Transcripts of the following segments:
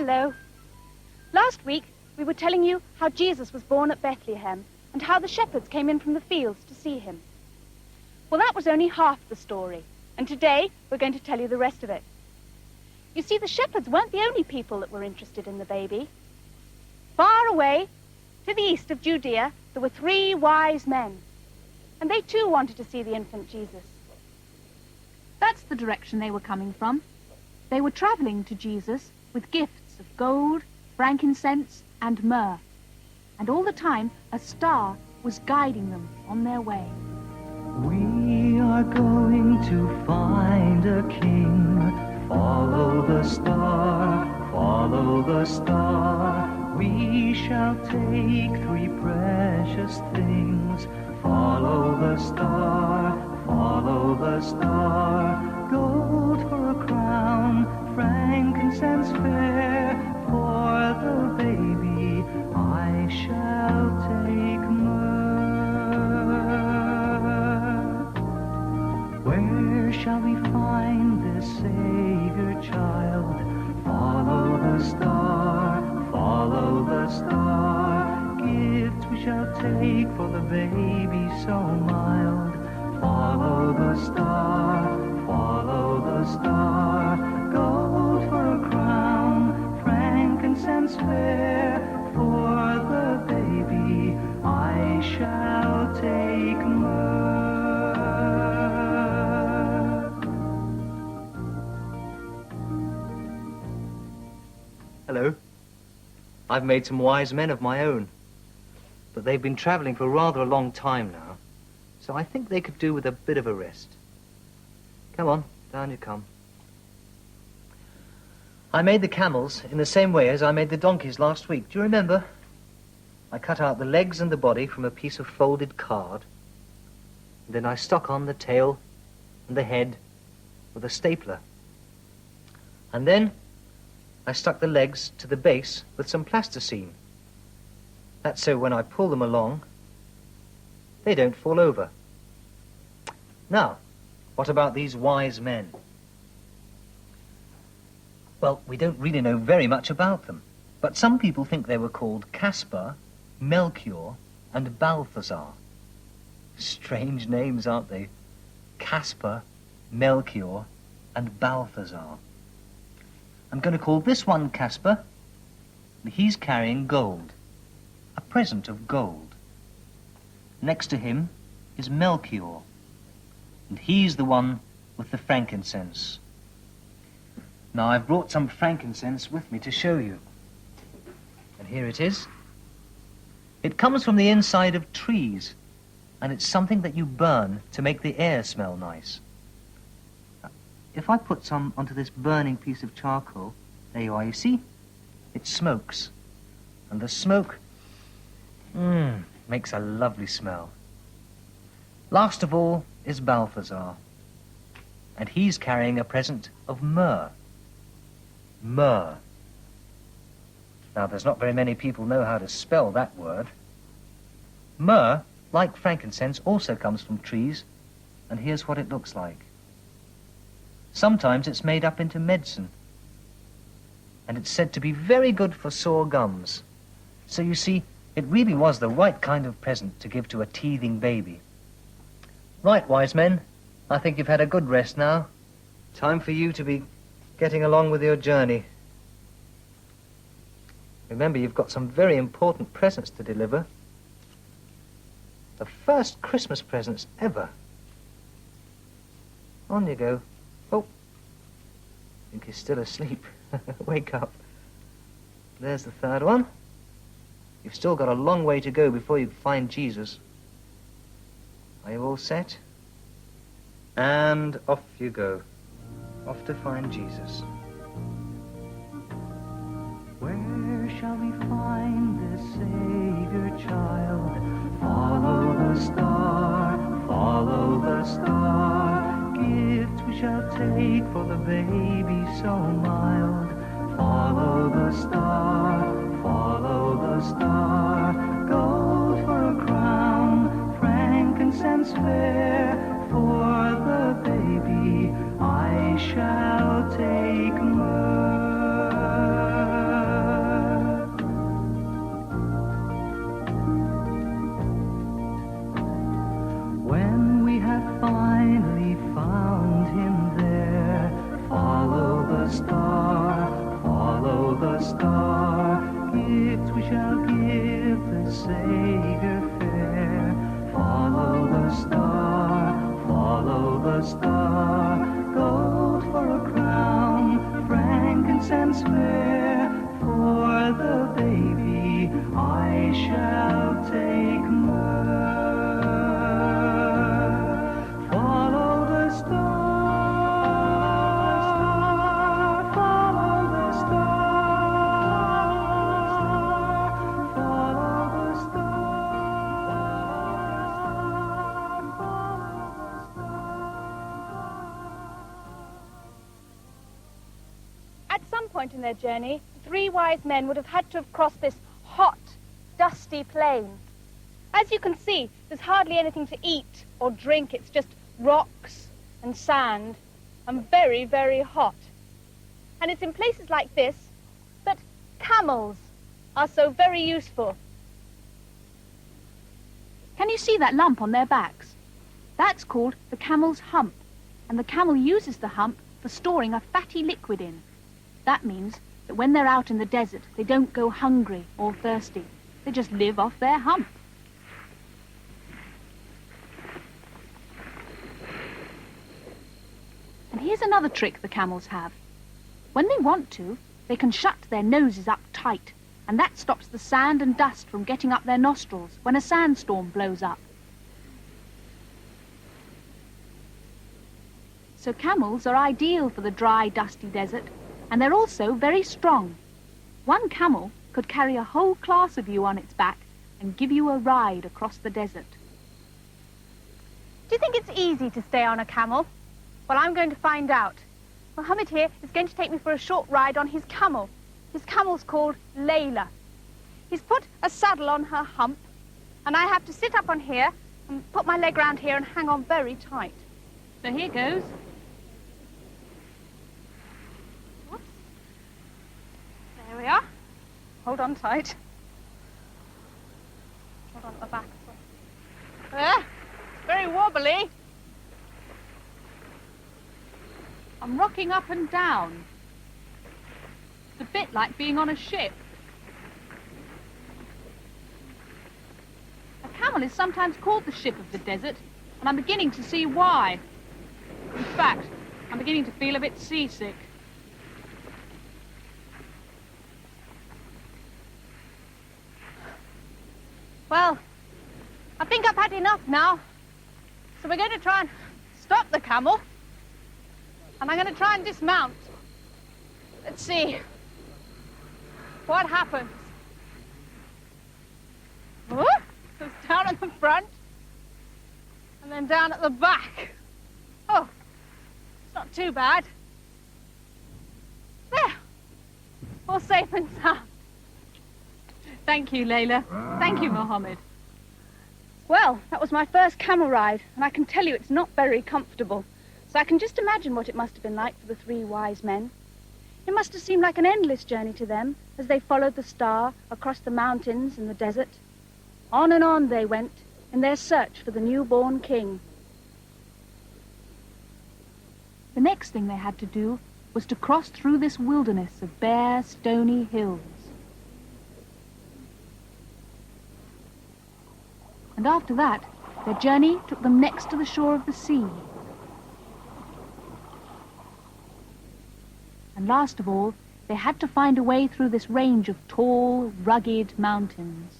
Hello. Last week, we were telling you how Jesus was born at Bethlehem and how the shepherds came in from the fields to see him. Well, that was only half the story, and today we're going to tell you the rest of it. You see, the shepherds weren't the only people that were interested in the baby. Far away, to the east of Judea, there were 3 wise men, and they too wanted to see the infant Jesus. That's the direction they were coming from. They were traveling to Jesus with gifts of gold, frankincense, and myrrh. And all the time, a star was guiding them on their way. We are going to find a king. Follow the star, follow the star. We shall take 3 precious things. Follow the star, follow the star. Gold for a crown, frankincense fair. For the baby I shall take myrrh. Where shall we find this Savior child? Follow the star, follow the star. Gifts we shall take for the baby so mild. Follow the star, follow the star. Gold for a crown, frankincense fair. For the baby I shall take myrrh. Hello. I've made some wise men of my own, but they've been traveling for rather a long time now, so I think they could do with a bit of a rest. Come on, down you come. I made the camels in the same way as I made the donkeys last week. Do you remember? I cut out the legs and the body from a piece of folded card, and then I stuck on the tail and the head with a stapler. And then I stuck the legs to the base with some plasticine. That's so when I pull them along, they don't fall over. Now, what about these wise men? Well, we don't really know very much about them, but some people think they were called Caspar, Melchior, and Balthazar. Strange names, aren't they? Caspar, Melchior, and Balthazar. I'm going to call this one Caspar, and he's carrying gold, a present of gold. Next to him is Melchior, and he's the one with the frankincense. Now, I've brought some frankincense with me to show you. And here it is. It comes from the inside of trees, and it's something that you burn to make the air smell nice. If I put some onto this burning piece of charcoal, there you are, you see? It smokes. And the smoke, makes a lovely smell. Last of all is Balthazar. And he's carrying a present of myrrh. Myrrh. Now, there's not very many people know how to spell that word. Myrrh, like frankincense, also comes from trees, and here's what it looks like. Sometimes it's made up into medicine, and it's said to be very good for sore gums. So you see, it really was the right kind of present to give to a teething baby. Right, wise men, I think you've had a good rest now. Time for you to be getting along with your journey. Remember, you've got some very important presents to deliver. The first Christmas presents ever. On you go. Oh, I think he's still asleep. Wake up. There's the third one. You've still got a long way to go before you find Jesus. Are you all set? And off you go. Off to find Jesus. Where shall we find this Savior child? Follow the star, follow the star. Gifts we shall take for the baby so mild. Follow the star, follow the star. Gold for a crown, frankincense fair. For the baby I shall take myrrh. the star. Gold for a crown, frankincense fair. For the baby I shall take myrrh. Follow the star, follow the star, follow the star, follow the star. At some point in their journey, the three wise men would have had to have crossed this hot, dusty plain. As you can see, there's hardly anything to eat or drink. It's just rocks and sand and very, very hot. And it's in places like this that camels are so very useful. Can you see that lump on their backs? That's called the camel's hump, and the camel uses the hump for storing a fatty liquid in. That means that when they're out in the desert, they don't go hungry or thirsty. They just live off their hump. And here's another trick the camels have. When they want to, they can shut their noses up tight, and that stops the sand and dust from getting up their nostrils when a sandstorm blows up. So camels are ideal for the dry, dusty desert, and they're also very strong. One camel could carry a whole class of you on its back and give you a ride across the desert. Do you think it's easy to stay on a camel? Well, I'm going to find out. Mohammed here is going to take me for a short ride on his camel. His camel's called Layla. He's put a saddle on her hump, and I have to sit up on here and put my leg round here and hang on very tight. So here goes. Whoops. There we are. Hold on tight. Hold on at the back. There. It's very wobbly. I'm rocking up and down. It's a bit like being on a ship. A camel is sometimes called the ship of the desert, and I'm beginning to see why. In fact, I'm beginning to feel a bit seasick. Well, I think I've had enough now. So we're going to try and stop the camel. And I'm going to try and dismount. Let's see what happens. Whoop, so it's down at the front and then down at the back. Oh, it's not too bad. There, all safe and sound. Thank you, Layla. Thank you, Mohammed. Well, that was my first camel ride, and I can tell you it's not very comfortable. So I can just imagine what it must have been like for the three wise men. It must have seemed like an endless journey to them as they followed the star across the mountains and the desert. On and on they went in their search for the newborn king. The next thing they had to do was to cross through this wilderness of bare, stony hills. And after that, their journey took them next to the shore of the sea. And last of all, they had to find a way through this range of tall, rugged mountains.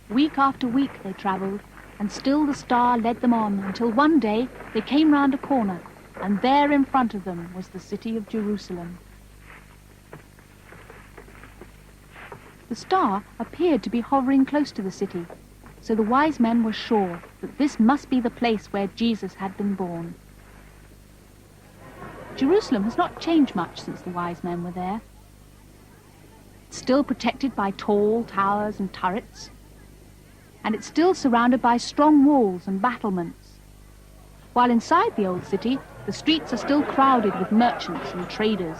Week after week they travelled, and still the star led them on until one day they came round a corner, and there in front of them was the city of Jerusalem. The star appeared to be hovering close to the city, so the wise men were sure that this must be the place where Jesus had been born. Jerusalem has not changed much since the wise men were there. It's still protected by tall towers and turrets, and it's still surrounded by strong walls and battlements. While inside the old city, the streets are still crowded with merchants and traders.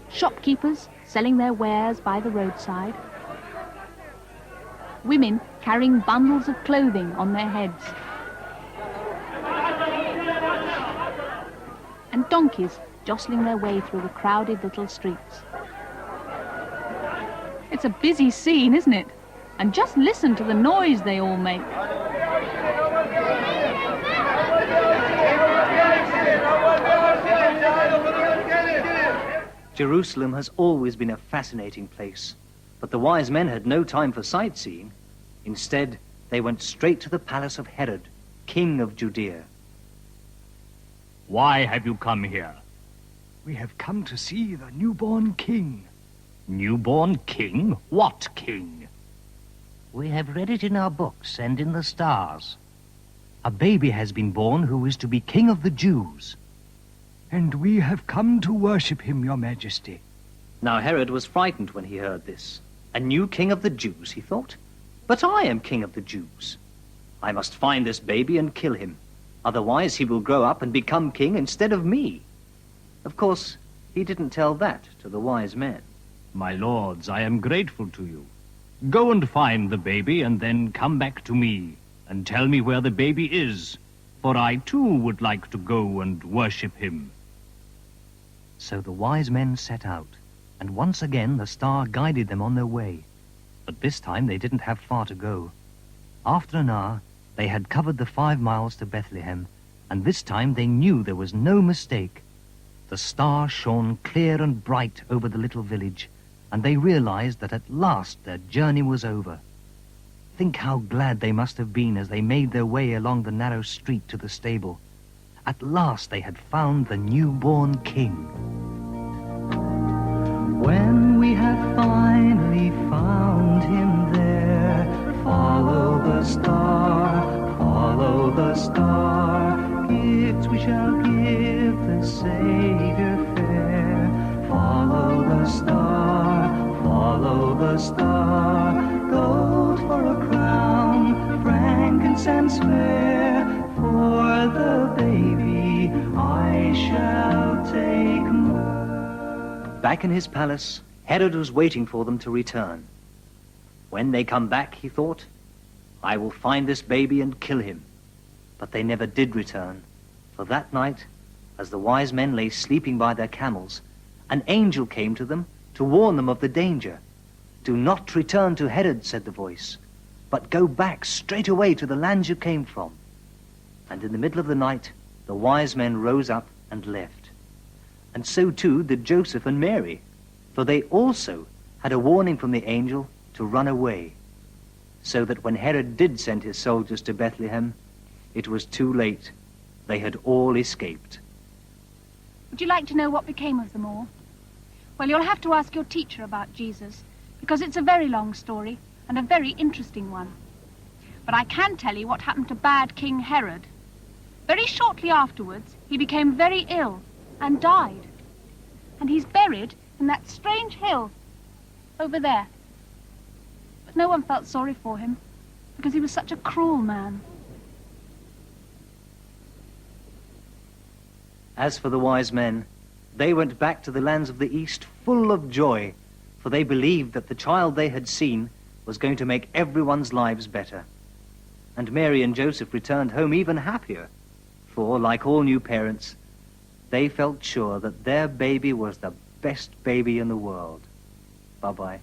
Shopkeepers selling their wares by the roadside. Women carrying bundles of clothing on their heads. And donkeys jostling their way through the crowded little streets. It's It's a busy scene, isn't it? And just listen to the noise they all make. Jerusalem has always been a fascinating place, but the wise men had no time for sightseeing. Instead, they went straight to the palace of Herod, king of Judea. Why have you come here? We have come to see the newborn king. Newborn king? What king? We have read it in our books and in the stars. A baby has been born who is to be king of the Jews. And we have come to worship him, your majesty. Now Herod was frightened when he heard this. A new king of the Jews, he thought. But I am king of the Jews. I must find this baby and kill him. Otherwise he will grow up and become king instead of me. Of course, he didn't tell that to the wise men. My lords, I am grateful to you. Go and find the baby and then come back to me and tell me where the baby is, for I too would like to go and worship him. So the wise men set out, and once again the star guided them on their way. But this time they didn't have far to go. After an hour, they had covered the 5 miles to Bethlehem, and this time they knew there was no mistake. The star shone clear and bright over the little village, and they realized that at last their journey was over. Think how glad they must have been as they made their way along the narrow street to the stable. At last they had found the newborn king. When we have finally found him there, follow the star, follow the star. Gifts we shall give the Savior fair. Follow the star, follow the star. Gold for a crown, frankincense fair. For the baby I shall take more. Back in his palace, Herod was waiting for them to return. When they come back, he thought, I will find this baby and kill him. But they never did return, for that night, as the wise men lay sleeping by their camels, an angel came to them to warn them of the danger. Do not return to Herod, said the voice, but go back straight away to the land you came from. And in the middle of the night, the wise men rose up and left. And so too did Joseph and Mary, for they also had a warning from the angel to run away, so that when Herod did send his soldiers to Bethlehem, it was too late. They had all escaped. Would you like to know what became of them all? Well, you'll have to ask your teacher about Jesus, because it's a very long story and a very interesting one. But I can tell you what happened to bad King Herod. Very shortly afterwards, he became very ill and died. And he's buried in that strange hill over there. But no one felt sorry for him, because he was such a cruel man. As for the wise men, they went back to the lands of the East full of joy, for they believed that the child they had seen was going to make everyone's lives better. And Mary and Joseph returned home even happier, for, like all new parents, they felt sure that their baby was the best baby in the world. Bye-bye.